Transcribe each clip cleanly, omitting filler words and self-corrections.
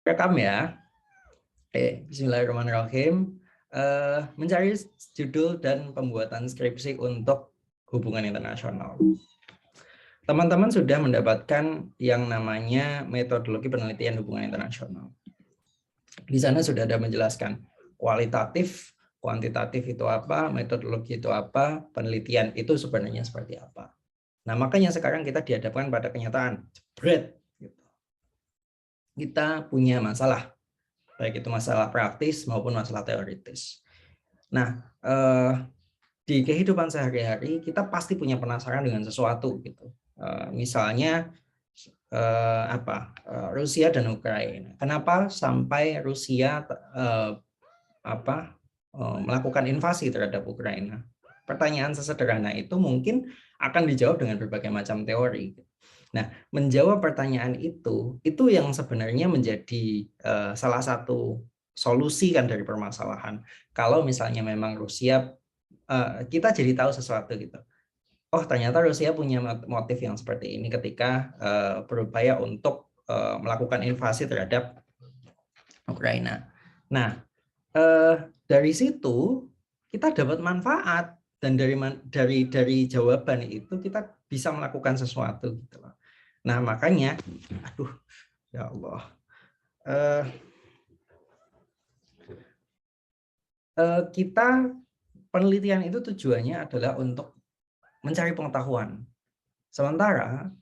Rekam ya. Bismillahirrahmanirrahim. Mencari judul dan pembuatan skripsi untuk hubungan internasional. Teman-teman sudah mendapatkan yang namanya metodologi penelitian hubungan internasional. Di sana sudah ada menjelaskan kualitatif, kuantitatif itu apa, metodologi itu apa, penelitian itu sebenarnya seperti apa. Nah, makanya sekarang kita dihadapkan pada kenyataan. Jebret, gitu. Kita punya masalah, baik itu masalah praktis maupun masalah teoritis. Nah, di kehidupan sehari-hari kita pasti punya penasaran dengan sesuatu gitu. Misalnya Rusia dan Ukraina. Kenapa sampai Rusia melakukan invasi terhadap Ukraina? Pertanyaan sesederhana itu mungkin akan dijawab dengan berbagai macam teori. Nah, menjawab pertanyaan itu yang sebenarnya menjadi salah satu solusi kan dari permasalahan. Kalau misalnya memang Rusia, kita jadi tahu sesuatu gitu. Oh, ternyata Rusia punya motif yang seperti ini ketika berupaya untuk melakukan invasi terhadap Ukraina. Nah, dari situ kita dapat manfaat, dan dari jawaban itu kita bisa melakukan sesuatu gitu loh. Nah, makanya ya Allah, kita penelitian itu tujuannya adalah untuk mencari pengetahuan. Sementara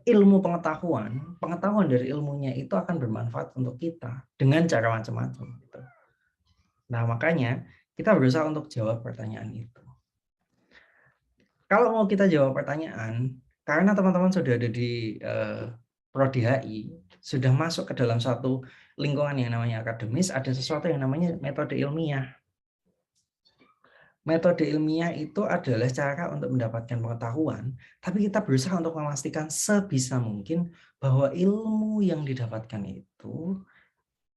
ilmu pengetahuan dari ilmunya itu akan bermanfaat untuk kita dengan cara macam-macam gitu. Nah, makanya kita berusaha untuk jawab pertanyaan itu. Kalau mau kita jawab pertanyaan, karena teman-teman sudah ada di Prodi HI, sudah masuk ke dalam satu lingkungan yang namanya akademis, ada sesuatu yang namanya metode ilmiah. Metode ilmiah itu adalah cara untuk mendapatkan pengetahuan, tapi kita berusaha untuk memastikan sebisa mungkin bahwa ilmu yang didapatkan itu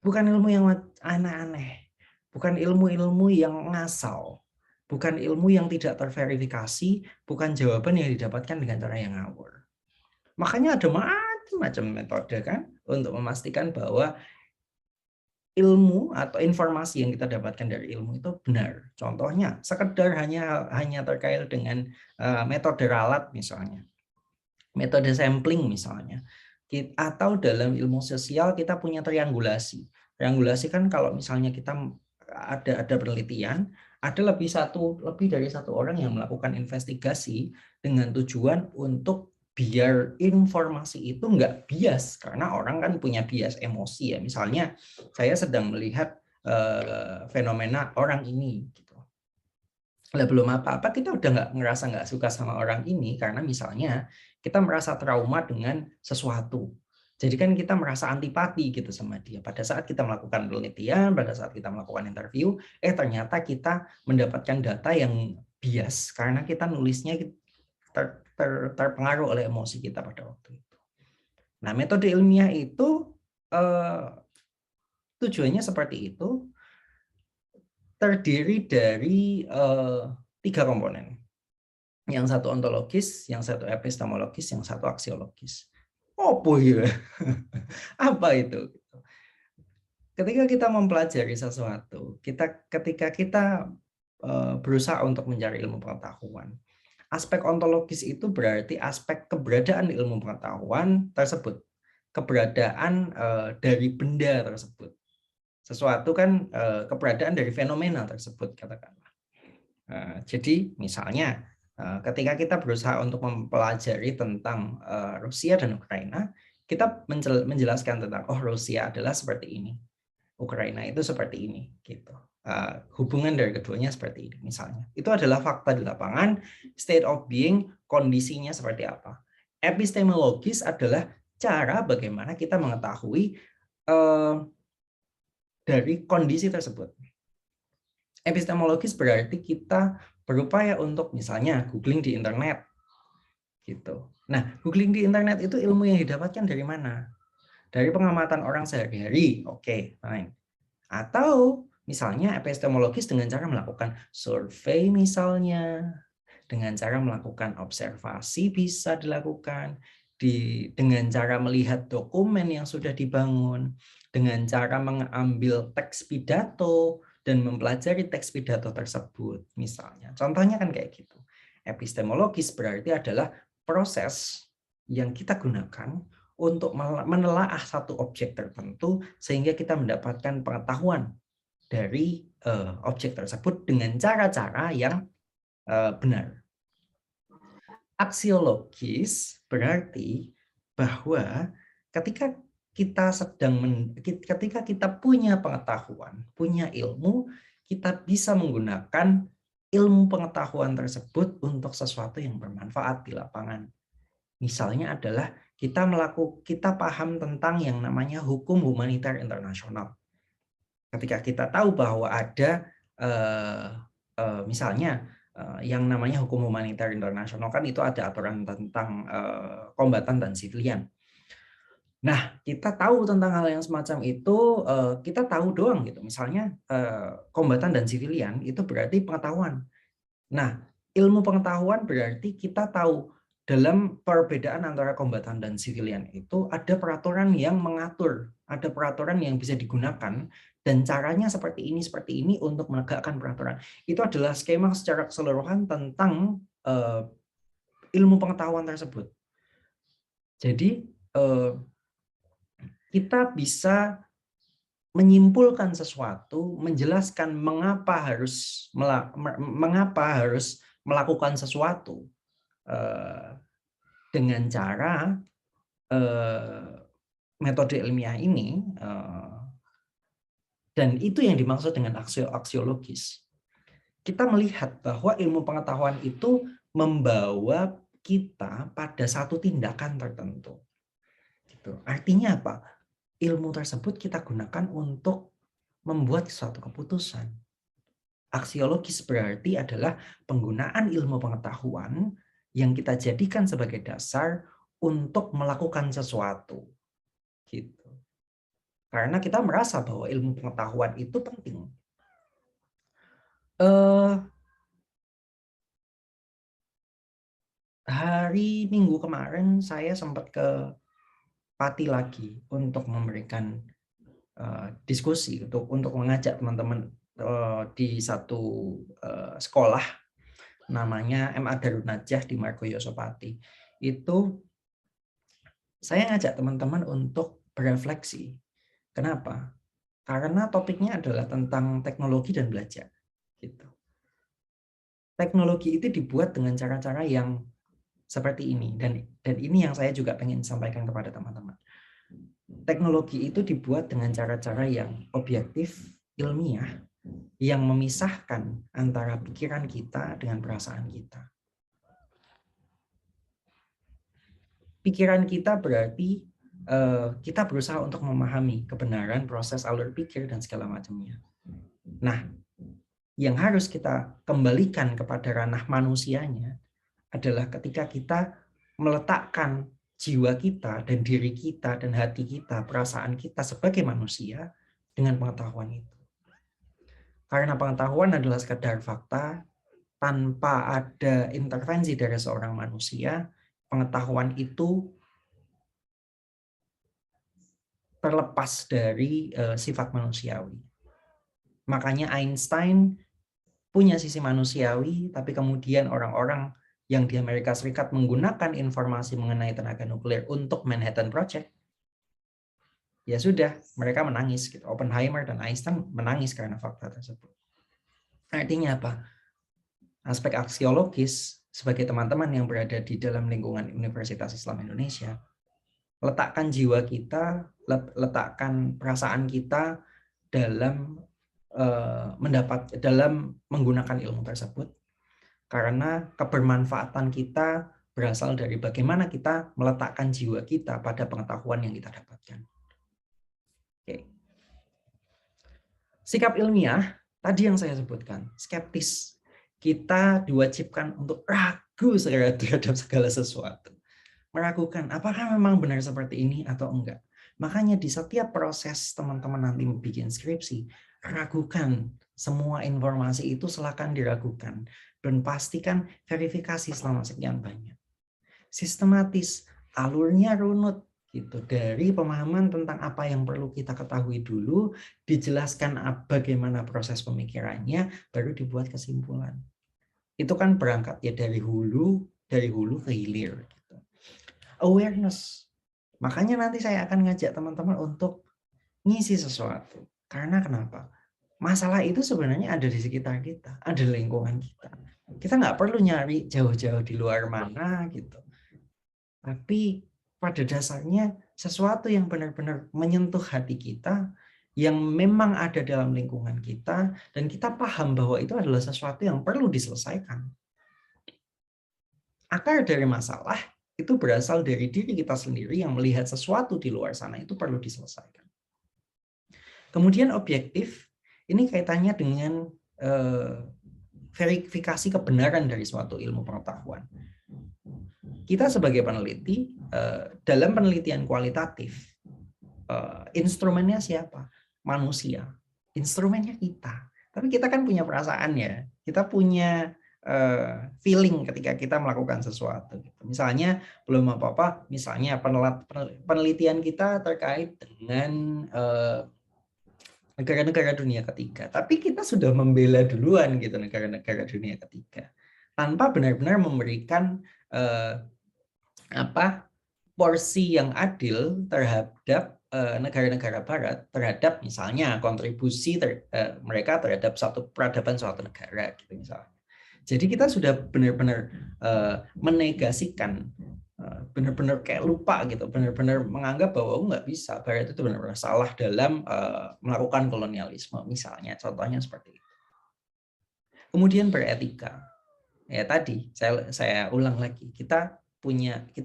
bukan ilmu yang aneh-aneh, bukan ilmu-ilmu yang ngasal, bukan ilmu yang tidak terverifikasi, bukan jawaban yang didapatkan dengan cara yang ngawur. Makanya ada macam-macam metode kan untuk memastikan bahwa ilmu atau informasi yang kita dapatkan dari ilmu itu benar. Contohnya, sekedar hanya terkait dengan metode ralat misalnya, metode sampling misalnya, atau dalam ilmu sosial kita punya triangulasi. Triangulasi kan kalau misalnya kita ada penelitian, ada lebih dari satu orang yang melakukan investigasi dengan tujuan untuk biar informasi itu nggak bias, karena orang kan punya bias emosi ya. Misalnya saya sedang melihat fenomena orang ini gitu. Lah belum apa-apa kita udah nggak suka sama orang ini karena misalnya kita merasa trauma dengan sesuatu. Jadi kan kita merasa antipati gitu sama dia. Pada saat kita melakukan penelitian, pada saat kita melakukan interview, ternyata kita mendapatkan data yang bias karena kita nulisnya terpengaruh oleh emosi kita pada waktu itu. Nah, metode ilmiah itu tujuannya seperti itu, terdiri dari 3 komponen. Yang satu ontologis, yang satu epistemologis, yang satu aksiologis. Apa ya? Apa itu? Ketika kita mempelajari sesuatu, ketika kita berusaha untuk mencari ilmu pengetahuan, aspek ontologis itu berarti aspek keberadaan ilmu pengetahuan tersebut, keberadaan dari benda tersebut. Sesuatu kan keberadaan dari fenomena tersebut, katakanlah. Jadi misalnya ketika kita berusaha untuk mempelajari tentang Rusia dan Ukraina, kita menjelaskan tentang Rusia adalah seperti ini, Ukraina itu seperti ini, gitu. Hubungan dari keduanya seperti ini, misalnya. Itu adalah fakta di lapangan, state of being, kondisinya seperti apa. Epistemologis adalah cara bagaimana kita mengetahui dari kondisi tersebut. Epistemologis berarti kita berupaya untuk misalnya googling di internet, gitu. Nah, googling di internet itu ilmu yang didapatkan dari mana? Dari pengamatan orang sehari-hari, oke, fine. Atau misalnya epistemologis dengan cara melakukan survei misalnya, dengan cara melakukan observasi bisa dilakukan, dengan cara melihat dokumen yang sudah dibangun, dengan cara mengambil teks pidato dan mempelajari teks pidato tersebut, misalnya. Contohnya kan kayak gitu. Epistemologis berarti adalah proses yang kita gunakan untuk menelaah satu objek tertentu sehingga kita mendapatkan pengetahuan dari objek tersebut dengan cara-cara yang benar. Aksiologis berarti bahwa ketika kita punya pengetahuan, punya ilmu, kita bisa menggunakan ilmu pengetahuan tersebut untuk sesuatu yang bermanfaat di lapangan. Misalnya adalah kita paham tentang yang namanya hukum humaniter internasional. Ketika kita tahu bahwa ada misalnya yang namanya hukum humaniter internasional, kan itu ada aturan tentang kombatan dan sivilian. Nah, kita tahu tentang hal yang semacam itu, kita tahu doang gitu. Misalnya kombatan dan sivilian itu berarti pengetahuan. Nah, ilmu pengetahuan berarti kita tahu dalam perbedaan antara kombatan dan sivilian itu ada peraturan yang mengatur, ada peraturan yang bisa digunakan dan caranya seperti ini untuk menegakkan peraturan. Itu adalah skema secara keseluruhan tentang ilmu pengetahuan tersebut. Jadi kita bisa menyimpulkan sesuatu, menjelaskan mengapa harus melakukan sesuatu dengan cara metode ilmiah ini, dan itu yang dimaksud dengan aksiologis. Kita melihat bahwa ilmu pengetahuan itu membawa kita pada satu tindakan tertentu. Gitu. Artinya apa? Ilmu tersebut kita gunakan untuk membuat suatu keputusan. Aksiologis berarti adalah penggunaan ilmu pengetahuan yang kita jadikan sebagai dasar untuk melakukan sesuatu. Gitu. Karena kita merasa bahwa ilmu pengetahuan itu penting. Hari Minggu kemarin saya sempat ke Pati lagi untuk memberikan diskusi, untuk mengajak teman-teman di satu sekolah namanya MA Darun Najah di Margoyoso Pati. Itu saya ngajak teman-teman untuk berefleksi. Kenapa? Karena topiknya adalah tentang teknologi dan belajar. Gitu. Teknologi itu dibuat dengan cara-cara yang seperti ini, dan ini yang saya juga pengen sampaikan kepada teman-teman. Teknologi itu dibuat dengan cara-cara yang objektif, ilmiah, yang memisahkan antara pikiran kita dengan perasaan kita. Pikiran kita berarti kita berusaha untuk memahami kebenaran proses alur pikir dan segala macamnya. Nah, yang harus kita kembalikan kepada ranah manusianya adalah ketika kita meletakkan jiwa kita dan diri kita dan hati kita, perasaan kita sebagai manusia dengan pengetahuan itu. Karena pengetahuan adalah sekadar fakta, tanpa ada intervensi dari seorang manusia, pengetahuan itu terlepas dari sifat manusiawi. Makanya Einstein punya sisi manusiawi, tapi kemudian orang-orang yang di Amerika Serikat menggunakan informasi mengenai tenaga nuklir untuk Manhattan Project, ya sudah, mereka menangis. Gitu. Oppenheimer dan Einstein menangis karena fakta tersebut. Artinya apa? Aspek aksiologis sebagai teman-teman yang berada di dalam lingkungan Universitas Islam Indonesia, letakkan jiwa kita, letakkan perasaan kita dalam dalam menggunakan ilmu tersebut, karena kebermanfaatan kita berasal dari bagaimana kita meletakkan jiwa kita pada pengetahuan yang kita dapatkan. Oke. Sikap ilmiah tadi yang saya sebutkan, skeptis. Kita diwajibkan untuk ragu terhadap segala sesuatu. Meragukan apakah memang benar seperti ini atau enggak. Makanya di setiap proses teman-teman nanti bikin skripsi, ragukan semua informasi itu, silakan diragukan dan pastikan verifikasi selama sekian banyak. Sistematis, alurnya runut gitu. Dari pemahaman tentang apa yang perlu kita ketahui dulu, dijelaskan bagaimana proses pemikirannya, baru dibuat kesimpulan. Itu kan berangkat ya dari hulu ke hilir gitu. Awareness. Makanya nanti saya akan ngajak teman-teman untuk ngisi sesuatu. Karena kenapa? Masalah itu sebenarnya ada di sekitar kita, ada di lingkungan kita. Kita nggak perlu nyari jauh-jauh di luar mana gitu. Tapi pada dasarnya sesuatu yang benar-benar menyentuh hati kita, yang memang ada dalam lingkungan kita, dan kita paham bahwa itu adalah sesuatu yang perlu diselesaikan. Akar dari masalah itu berasal dari diri kita sendiri yang melihat sesuatu di luar sana itu perlu diselesaikan. Kemudian objektif, ini kaitannya dengan verifikasi kebenaran dari suatu ilmu pengetahuan. Kita sebagai peneliti, dalam penelitian kualitatif, instrumennya siapa? Manusia. Instrumennya kita. Tapi kita kan punya perasaan ya. Kita punya feeling ketika kita melakukan sesuatu. Misalnya belum apa-apa, misalnya penelitian kita terkait dengan negara-negara dunia ketiga. Tapi kita sudah membela duluan gitu negara-negara dunia ketiga. Tanpa benar-benar memberikan porsi yang adil terhadap negara-negara barat, terhadap misalnya kontribusi mereka terhadap suatu peradaban suatu negara gitu misalnya. Jadi kita sudah benar-benar menegasikan, benar-benar kayak lupa gitu, benar-benar menganggap bahwa nggak bisa, Barat itu benar-benar salah dalam melakukan kolonialisme misalnya, contohnya seperti itu. Kemudian beretika, ya tadi saya ulang lagi, kita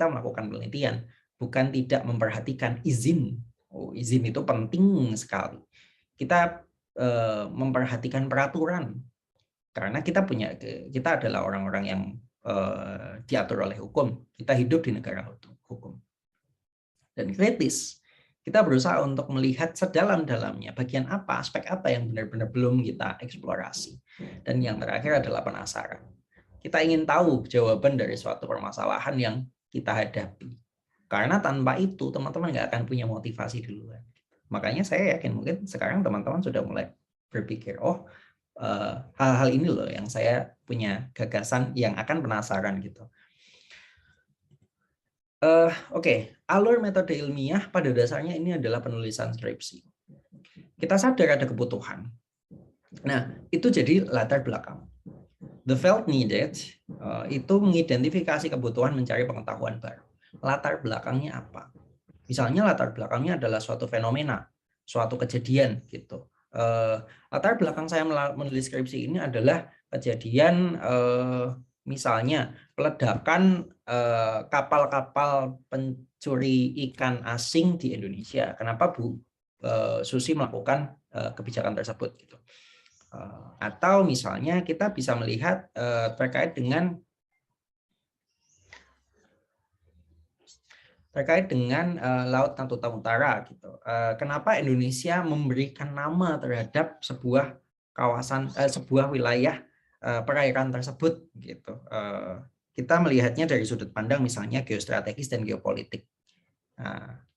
melakukan penelitian, bukan tidak memperhatikan izin. Izin itu penting sekali. Kita memperhatikan peraturan. Karena kita adalah orang-orang yang diatur oleh hukum. Kita hidup di negara hukum. Dan kritis, kita berusaha untuk melihat sedalam-dalamnya bagian apa, aspek apa yang benar-benar belum kita eksplorasi. Dan yang terakhir adalah penasaran. Kita ingin tahu jawaban dari suatu permasalahan yang kita hadapi. Karena tanpa itu, teman-teman nggak akan punya motivasi duluan. Makanya saya yakin mungkin sekarang teman-teman sudah mulai berpikir, hal-hal ini loh yang saya punya gagasan yang akan penasaran gitu. Oke, alur metode ilmiah pada dasarnya ini adalah penulisan skripsi. Kita sadar ada kebutuhan. Nah, itu jadi latar belakang. The felt needed itu mengidentifikasi kebutuhan mencari pengetahuan baru. Latar belakangnya apa? Misalnya latar belakangnya adalah suatu fenomena, suatu kejadian gitu. Latar belakang saya menulis skripsi ini adalah kejadian misalnya peledakan kapal-kapal pencuri ikan asing di Indonesia. Kenapa Bu Susi melakukan kebijakan tersebut gitu? Atau misalnya kita bisa melihat terkait dengan Laut Natuna Utara gitu. Kenapa Indonesia memberikan nama terhadap sebuah kawasan, sebuah wilayah perairan tersebut gitu. Kita melihatnya dari sudut pandang misalnya geostrategis dan geopolitik.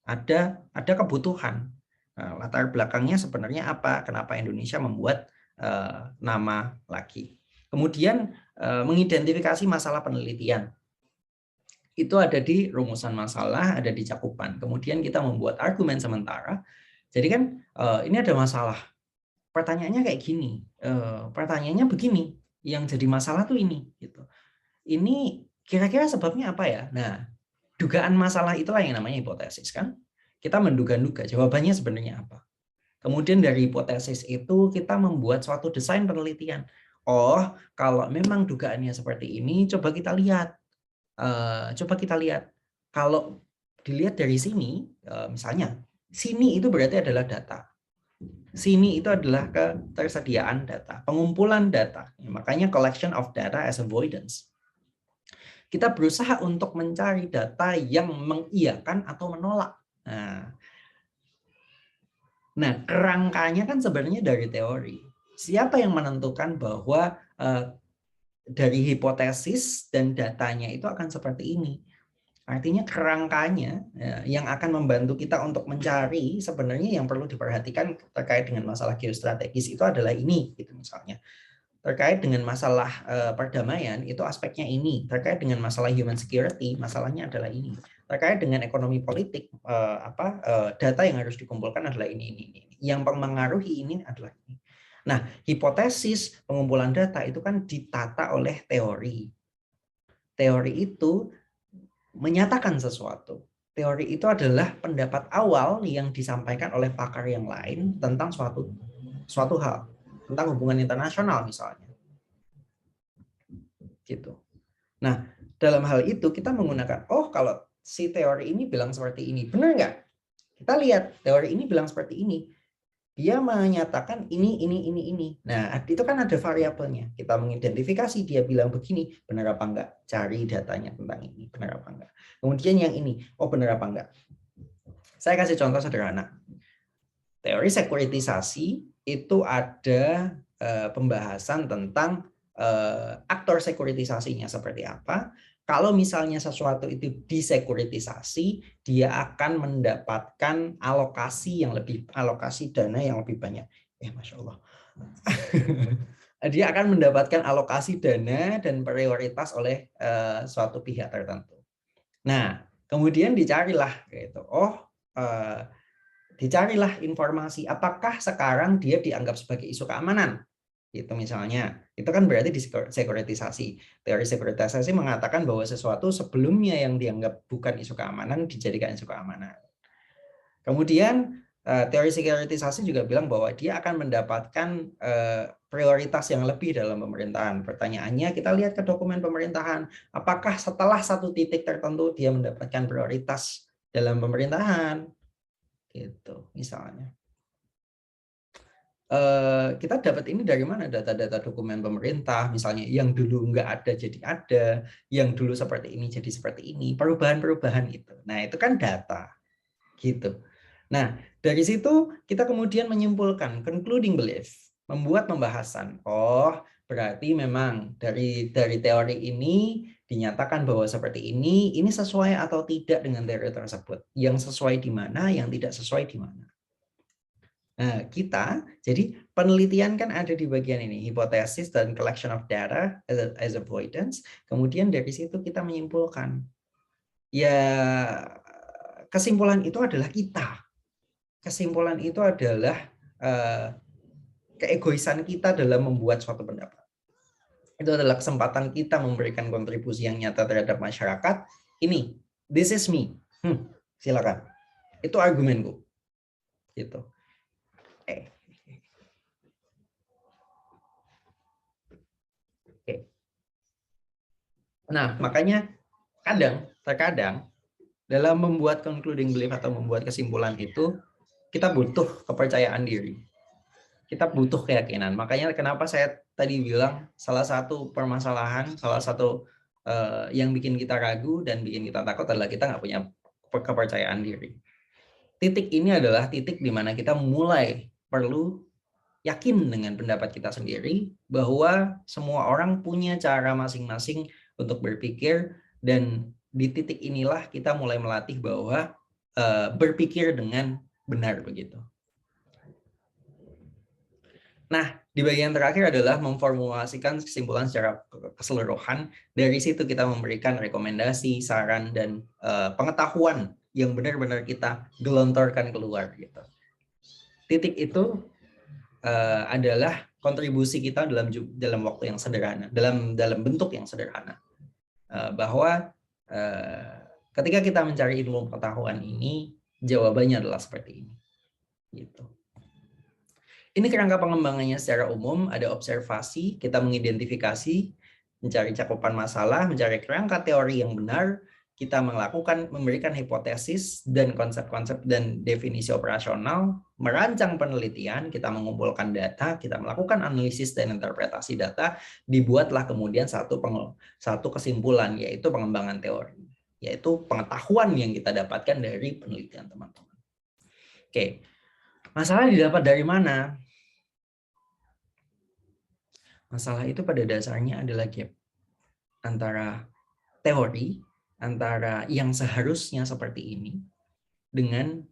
Ada kebutuhan. Latar belakangnya sebenarnya apa? Kenapa Indonesia membuat nama lagi? Kemudian mengidentifikasi masalah penelitian. Itu ada di rumusan masalah, ada di cakupan. Kemudian kita membuat argumen sementara. Jadi kan ini ada masalah. Pertanyaannya kayak gini. Pertanyaannya begini. Yang jadi masalah tuh ini. Gitu. Ini kira-kira sebabnya apa ya? Nah, dugaan masalah itulah yang namanya hipotesis kan. Kita menduga-duga jawabannya sebenarnya apa. Kemudian dari hipotesis itu kita membuat suatu desain penelitian. Oh, kalau memang dugaannya seperti ini, coba kita lihat. Kalau dilihat dari sini, misalnya sini itu berarti adalah data, sini itu adalah ketersediaan data, pengumpulan data. Makanya collection of data as avoidance. Kita berusaha untuk mencari data yang mengiyakan atau menolak. Nah, kerangkanya kan sebenarnya dari teori. Siapa yang menentukan bahwa dari hipotesis dan datanya itu akan seperti ini? Artinya kerangkanya yang akan membantu kita untuk mencari sebenarnya yang perlu diperhatikan terkait dengan masalah geostrategis itu adalah ini, gitu misalnya. Terkait dengan masalah perdamaian itu aspeknya ini, terkait dengan masalah human security masalahnya adalah ini, terkait dengan ekonomi politik data yang harus dikumpulkan adalah ini, yang mempengaruhi ini adalah ini. Nah, hipotesis pengumpulan data itu kan ditata oleh teori. Teori itu menyatakan sesuatu. Teori itu adalah pendapat awal yang disampaikan oleh pakar yang lain tentang suatu hal, tentang hubungan internasional misalnya. Gitu. Nah, dalam hal itu kita menggunakan, kalau si teori ini bilang seperti ini, benar nggak? Kita lihat teori ini bilang seperti ini. Dia menyatakan ini. Nah, itu kan ada variabelnya. Kita mengidentifikasi dia bilang begini, benar apa enggak? Cari datanya tentang ini, benar apa enggak? Kemudian yang ini, benar apa enggak? Saya kasih contoh sederhana. Teori sekuritisasi itu ada pembahasan tentang aktor sekuritisasinya seperti apa. Kalau misalnya sesuatu itu disekuritisasi, dia akan mendapatkan alokasi dana yang lebih banyak. Masya Allah. Dia akan mendapatkan alokasi dana dan prioritas oleh suatu pihak tertentu. Nah, kemudian dicarilah gitu. Dicarilah informasi apakah sekarang dia dianggap sebagai isu keamanan. Gitu misalnya, itu kan berarti di sekuritisasi. Teori sekuritisasi mengatakan bahwa sesuatu sebelumnya yang dianggap bukan isu keamanan dijadikan isu keamanan. Kemudian teori sekuritisasi juga bilang bahwa dia akan mendapatkan prioritas yang lebih dalam pemerintahan. Pertanyaannya, kita lihat ke dokumen pemerintahan, apakah setelah satu titik tertentu dia mendapatkan prioritas dalam pemerintahan? Gitu misalnya. Kita dapat ini dari mana? Data-data dokumen pemerintah, misalnya yang dulu nggak ada jadi ada, yang dulu seperti ini jadi seperti ini, perubahan-perubahan itu. Nah, itu kan data, gitu. Nah, dari situ kita kemudian menyimpulkan, concluding belief, membuat pembahasan. Berarti memang dari teori ini dinyatakan bahwa seperti ini sesuai atau tidak dengan teori tersebut. Yang sesuai di mana, yang tidak sesuai di mana. Nah, jadi penelitian kan ada di bagian ini, hipotesis dan collection of data as avoidance. Kemudian dari situ kita menyimpulkan, ya kesimpulan itu adalah kita. Kesimpulan itu adalah keegoisan kita dalam membuat suatu pendapat. Itu adalah kesempatan kita memberikan kontribusi yang nyata terhadap masyarakat. Ini, this is me. Silakan. Itu argumenku. Gitu. Nah, makanya terkadang dalam membuat concluding belief atau membuat kesimpulan itu kita butuh kepercayaan diri. Kita butuh keyakinan. Makanya kenapa saya tadi bilang salah satu permasalahan, salah satu yang bikin kita ragu dan bikin kita takut adalah kita nggak punya kepercayaan diri. Titik ini adalah titik di mana kita mulai perlu yakin dengan pendapat kita sendiri bahwa semua orang punya cara masing-masing untuk berpikir, dan di titik inilah kita mulai melatih bahwa berpikir dengan benar begitu. Nah, di bagian terakhir adalah memformulasikan kesimpulan secara keseluruhan. Dari situ kita memberikan rekomendasi, saran, dan pengetahuan yang benar-benar kita gelontorkan keluar gitu. Titik itu adalah kontribusi kita dalam waktu yang sederhana, dalam bentuk yang sederhana. Bahwa ketika kita mencari ilmu pengetahuan ini, jawabannya adalah seperti ini. Gitu. Ini kerangka pengembangannya secara umum, ada observasi, kita mengidentifikasi, mencari cakupan masalah, mencari kerangka teori yang benar, kita memberikan hipotesis dan konsep-konsep dan definisi operasional, merancang penelitian, kita mengumpulkan data, kita melakukan analisis dan interpretasi data, dibuatlah kemudian satu kesimpulan, yaitu pengembangan teori, yaitu pengetahuan yang kita dapatkan dari penelitian teman-teman. Oke, masalah didapat dari mana? Masalah itu pada dasarnya adalah gap antara teori, antara yang seharusnya seperti ini dengan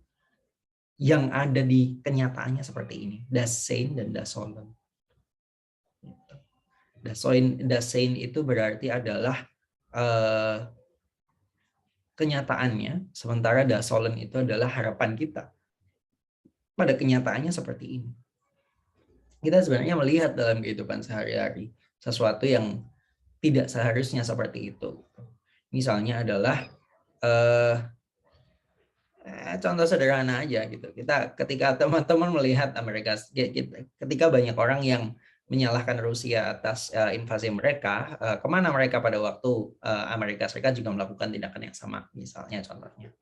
yang ada di kenyataannya seperti ini. Das Sein dan Das Sollen. Das Sein itu berarti adalah kenyataannya, sementara Das Sollen itu adalah harapan kita. Pada kenyataannya seperti ini. Kita sebenarnya melihat dalam kehidupan sehari-hari sesuatu yang tidak seharusnya seperti itu. Misalnya adalah contoh sederhana aja gitu. Ketika teman-teman melihat Amerika, ketika banyak orang yang menyalahkan Rusia atas invasi mereka, kemana mereka pada waktu Amerika Serikat juga melakukan tindakan yang sama, misalnya contohnya.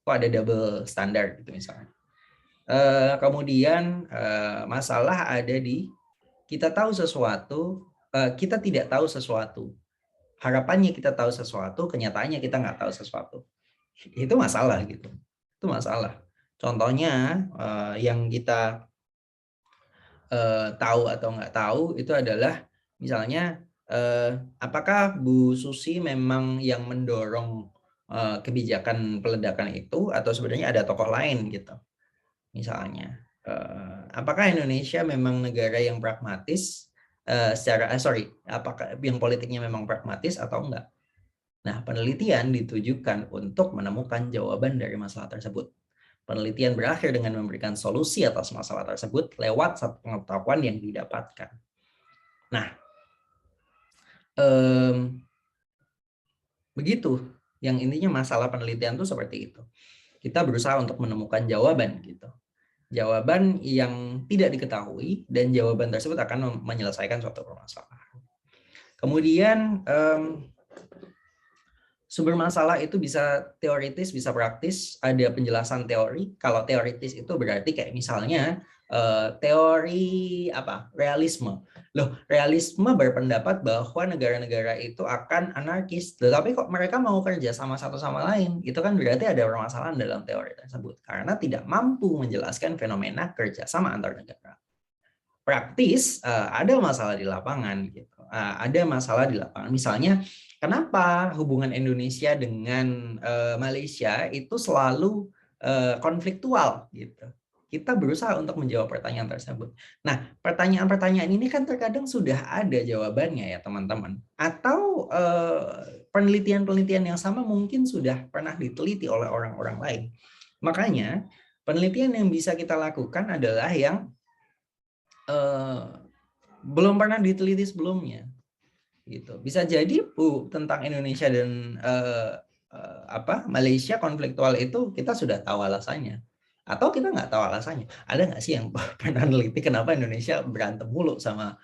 Kok ada double standar gitu misalnya. Kemudian masalah ada di kita tahu sesuatu, kita tidak tahu sesuatu. Harapannya kita tahu sesuatu, kenyataannya kita nggak tahu sesuatu. Itu masalah gitu. Itu masalah. Contohnya yang kita tahu atau nggak tahu itu adalah misalnya apakah Bu Susi memang yang mendorong kebijakan peledakan itu atau sebenarnya ada tokoh lain gitu. Misalnya, apakah Indonesia memang negara yang pragmatis apakah yang politiknya memang pragmatis atau enggak? Nah, penelitian ditujukan untuk menemukan jawaban dari masalah tersebut. Penelitian berakhir dengan memberikan solusi atas masalah tersebut lewat satu pengetahuan yang didapatkan. Nah, begitu. Yang intinya masalah penelitian itu seperti itu. Kita berusaha untuk menemukan jawaban gitu. Jawaban yang tidak diketahui dan jawaban tersebut akan menyelesaikan suatu permasalahan. Kemudian sumber masalah itu bisa teoritis, bisa praktis, ada penjelasan teori. Kalau teoritis itu berarti kayak misalnya teori realisme. Loh, realisme berpendapat bahwa negara-negara itu akan anarkis, tetapi kok mereka mau kerja sama satu sama lain? Itu kan berarti ada permasalahan dalam teori tersebut karena tidak mampu menjelaskan fenomena kerja sama antar negara. Praktis ada masalah di lapangan gitu. Ada masalah di lapangan. Misalnya kenapa hubungan Indonesia dengan Malaysia itu selalu konfliktual gitu. Kita berusaha untuk menjawab pertanyaan tersebut. Nah, pertanyaan-pertanyaan ini kan terkadang sudah ada jawabannya ya teman-teman. Atau penelitian-penelitian yang sama mungkin sudah pernah diteliti oleh orang-orang lain. Makanya penelitian yang bisa kita lakukan adalah yang belum pernah diteliti sebelumnya. Gitu. Bisa jadi tentang Indonesia dan Malaysia konfliktual itu kita sudah tahu alasannya. Atau kita nggak tahu alasannya. Ada nggak sih yang pernah neliti kenapa Indonesia berantem mulu sama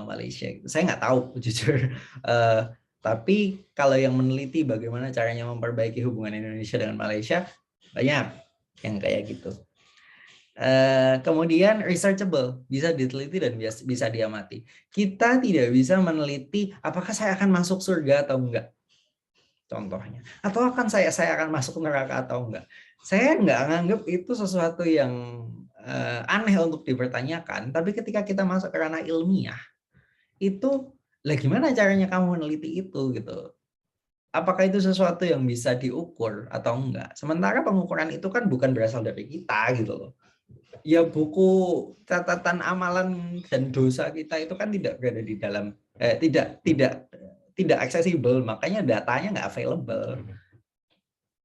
Malaysia? Saya nggak tahu, jujur. Tapi kalau yang meneliti bagaimana caranya memperbaiki hubungan Indonesia dengan Malaysia, banyak yang kayak gitu. Kemudian researchable, bisa diteliti dan bisa diamati. Kita tidak bisa meneliti apakah saya akan masuk surga atau enggak. Contohnya. Atau saya akan masuk neraka atau enggak. Saya nggak nganggap itu sesuatu yang aneh untuk dipertanyakan, tapi ketika kita masuk ke ranah ilmiah, itu gimana caranya kamu meneliti itu gitu. Apakah itu sesuatu yang bisa diukur atau enggak? Sementara pengukuran itu kan bukan berasal dari kita gitu loh. Ya buku catatan amalan dan dosa kita itu kan tidak berada di dalam tidak aksesibel, makanya datanya nggak available.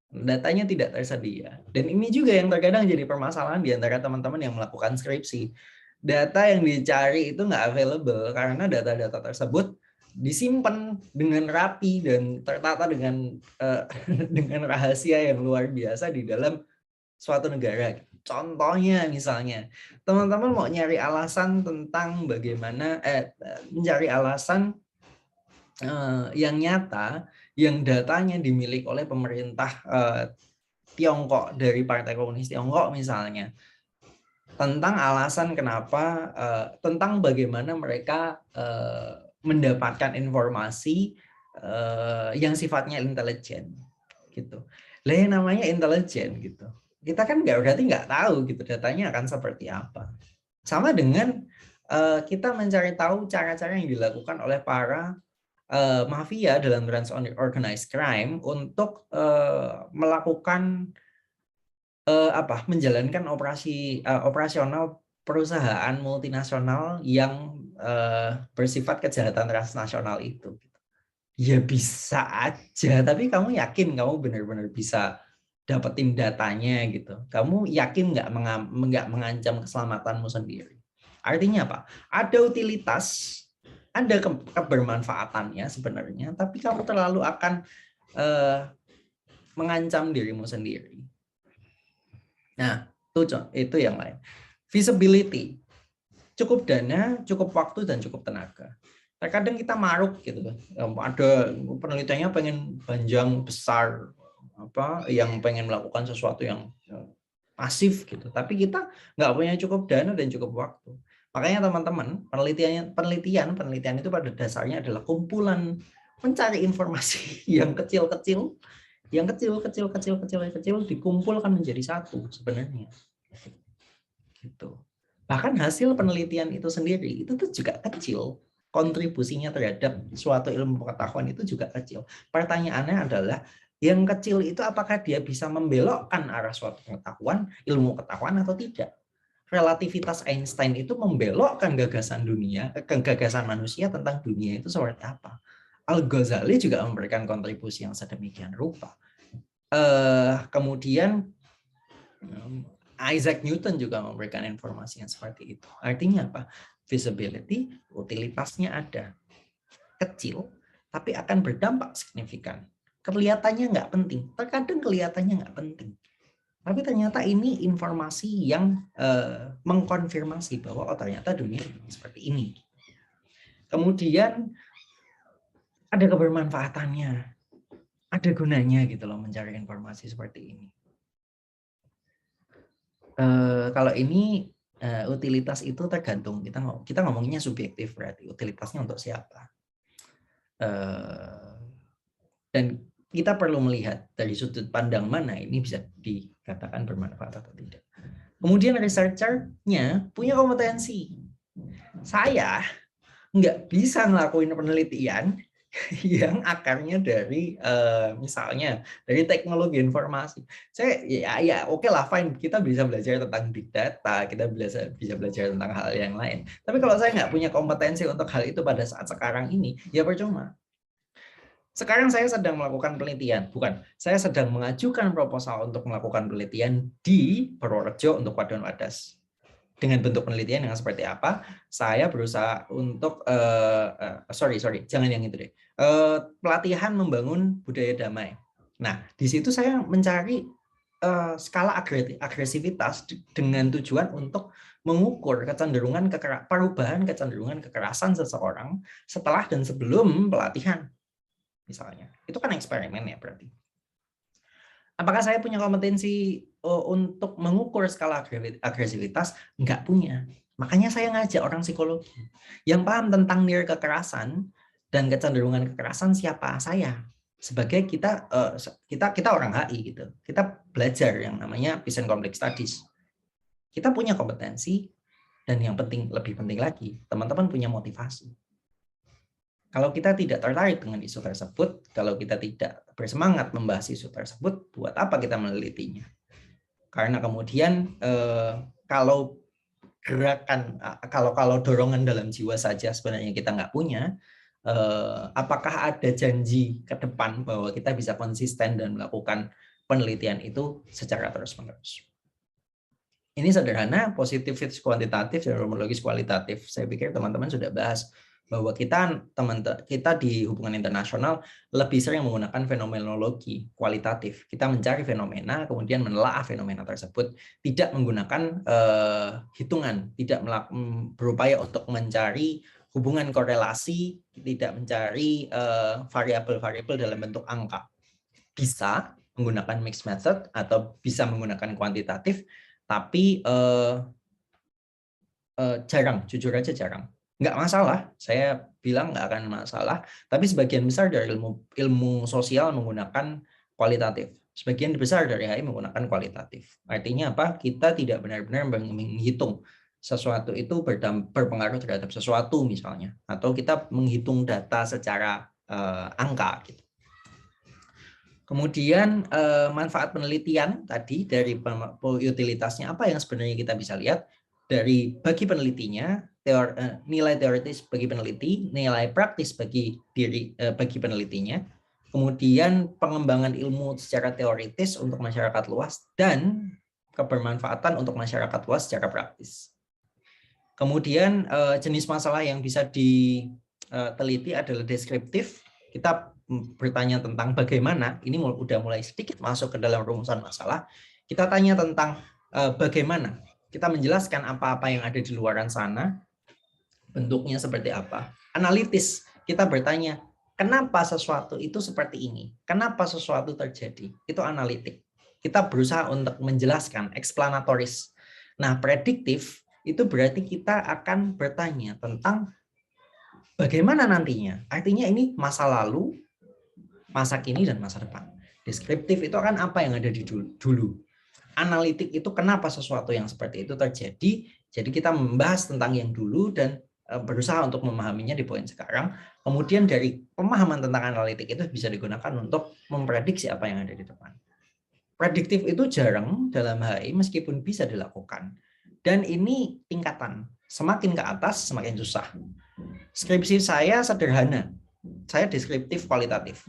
Datanya tidak tersedia. Dan ini juga yang terkadang jadi permasalahan di antara teman-teman yang melakukan skripsi. Data yang dicari itu nggak available karena data-data tersebut disimpan dengan rapi dan tertata dengan dengan rahasia yang luar biasa di dalam suatu negara. Contohnya misalnya, teman-teman mau nyari alasan tentang bagaimana mencari alasan yang nyata, yang datanya dimiliki oleh pemerintah Tiongkok dari Partai Komunis Tiongkok misalnya, tentang alasan kenapa, tentang bagaimana mereka mendapatkan informasi yang sifatnya intelijen, gitu. Lah yang namanya intelijen gitu. Kita kan berarti nggak tahu gitu datanya akan seperti apa. Sama dengan kita mencari tahu cara-cara yang dilakukan oleh para mafia dalam organized crime untuk melakukan menjalankan operasional perusahaan multinasional yang bersifat kejahatan transnasional itu. Ya bisa aja, tapi kamu yakin kamu benar-benar bisa dapetin datanya gitu? Kamu yakin nggak mengancam keselamatanmu sendiri? Artinya apa? Ada utilitas, ada kebermanfaatannya sebenarnya, tapi kamu terlalu akan mengancam dirimu sendiri. Nah, itu yang lain. Visibility. Cukup dana, cukup waktu, dan cukup tenaga. Terkadang kita maruk gitu. Ada penelitiannya pengen panjang, besar, yang pengen melakukan sesuatu yang masif gitu. Tapi kita nggak punya cukup dana dan cukup waktu. Makanya teman-teman, penelitian itu pada dasarnya adalah kumpulan mencari informasi yang kecil-kecil, yang kecil dikumpulkan menjadi satu sebenarnya. Gitu. Bahkan hasil penelitian itu sendiri itu tuh juga kecil. Kontribusinya terhadap suatu ilmu pengetahuan itu juga kecil. Pertanyaannya adalah yang kecil itu apakah dia bisa membelokkan arah suatu pengetahuan, ilmu pengetahuan atau tidak? Relativitas Einstein itu membelokkan gagasan manusia tentang dunia itu seperti apa? Al-Ghazali juga memberikan kontribusi yang sedemikian rupa. Kemudian Isaac Newton juga memberikan informasi yang seperti itu. Artinya apa? Visibility, utilitasnya ada. Kecil, tapi akan berdampak signifikan. Kelihatannya nggak penting. Terkadang kelihatannya nggak penting. Tapi ternyata ini informasi yang mengkonfirmasi bahwa ternyata dunia seperti ini. Kemudian ada kebermanfaatannya. Ada gunanya gitu loh mencari informasi seperti ini. Kalau ini utilitas itu tergantung, kita ngomongnya subjektif, berarti utilitasnya untuk siapa. Dan kita perlu melihat dari sudut pandang mana ini bisa dikatakan bermanfaat atau tidak. Kemudian researcher-nya punya kompetensi. Saya nggak bisa ngelakuin penelitian yang akarnya dari misalnya dari teknologi informasi. Saya ya oke lah, fine, kita bisa belajar tentang big data, kita bisa belajar tentang hal yang lain. Tapi kalau saya nggak punya kompetensi untuk hal itu pada saat sekarang ini, ya percuma. Sekarang saya sedang melakukan penelitian, saya sedang mengajukan proposal untuk melakukan penelitian di Purworejo untuk Wadon Wadas. Dengan bentuk penelitian yang seperti apa, saya berusaha untuk jangan yang itu deh, pelatihan membangun budaya damai. Nah, di situ saya mencari skala agresivitas dengan tujuan untuk mengukur perubahan kecenderungan kekerasan seseorang setelah dan sebelum pelatihan, misalnya. Itu kan eksperimen ya berarti. Apakah saya punya kompetensi untuk mengukur skala agresivitas? Enggak punya. Makanya saya ngajak orang psikologi yang paham tentang nilai kekerasan dan kecenderungan kekerasan. Siapa saya? Sebagai kita orang HI gitu. Kita belajar yang namanya Peace and Conflict Studies. Kita punya kompetensi, dan yang lebih penting lagi, teman-teman punya motivasi. Kalau kita tidak tertarik dengan isu tersebut, kalau kita tidak bersemangat membahas isu tersebut, buat apa kita menelitinya? Karena kemudian kalau dorongan dalam jiwa saja sebenarnya kita nggak punya, apakah ada janji ke depan bahwa kita bisa konsisten dan melakukan penelitian itu secara terus-menerus? Ini sederhana, positif kuantitatif dan rumorologis kualitatif. Saya pikir teman-teman sudah bahas bahwa kita di hubungan internasional lebih sering menggunakan fenomenologi kualitatif. Kita mencari fenomena, kemudian menelaah fenomena tersebut, tidak menggunakan hitungan, tidak berupaya untuk mencari hubungan korelasi, tidak mencari variabel-variabel dalam bentuk angka. Bisa menggunakan mixed method atau bisa menggunakan kuantitatif, tapi jarang, jujur aja jarang. Nggak masalah, saya bilang nggak akan masalah, tapi sebagian besar dari ilmu sosial menggunakan kualitatif. Sebagian besar dari HI menggunakan kualitatif. Artinya apa? Kita tidak benar-benar menghitung sesuatu itu berpengaruh terhadap sesuatu misalnya. Atau kita menghitung data secara angka. Gitu. Kemudian manfaat penelitian tadi dari utilitasnya apa yang sebenarnya kita bisa lihat dari bagi penelitinya, nilai teoritis bagi peneliti, nilai praktis bagi bagi penelitinya, kemudian pengembangan ilmu secara teoritis untuk masyarakat luas dan kebermanfaatan untuk masyarakat luas secara praktis. Kemudian jenis masalah yang bisa diteliti adalah deskriptif. Kita bertanya tentang bagaimana, ini udah mulai sedikit masuk ke dalam rumusan masalah. Kita tanya tentang bagaimana, kita menjelaskan apa-apa yang ada di luaran sana, bentuknya seperti apa. Analitis, kita bertanya, kenapa sesuatu itu seperti ini? Kenapa sesuatu terjadi? Itu analitik. Kita berusaha untuk menjelaskan, eksplanatoris. Nah, prediktif, itu berarti kita akan bertanya tentang bagaimana nantinya. Artinya ini masa lalu, masa kini, dan masa depan. Deskriptif itu akan apa yang ada di dulu. Analitik itu kenapa sesuatu yang seperti itu terjadi. Jadi kita membahas tentang yang dulu dan berusaha untuk memahaminya di poin sekarang. Kemudian dari pemahaman tentang analitik itu bisa digunakan untuk memprediksi apa yang ada di depan. Prediktif itu jarang dalam HI meskipun bisa dilakukan. Dan ini tingkatan. Semakin ke atas semakin susah. Skripsi saya sederhana. Saya deskriptif kualitatif.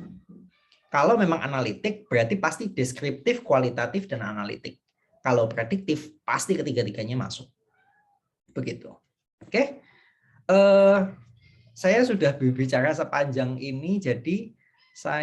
Kalau memang analitik, berarti pasti deskriptif, kualitatif, dan analitik. Kalau prediktif, pasti ketiga-tiganya masuk. Begitu. Oke. Saya sudah berbicara sepanjang ini, jadi saya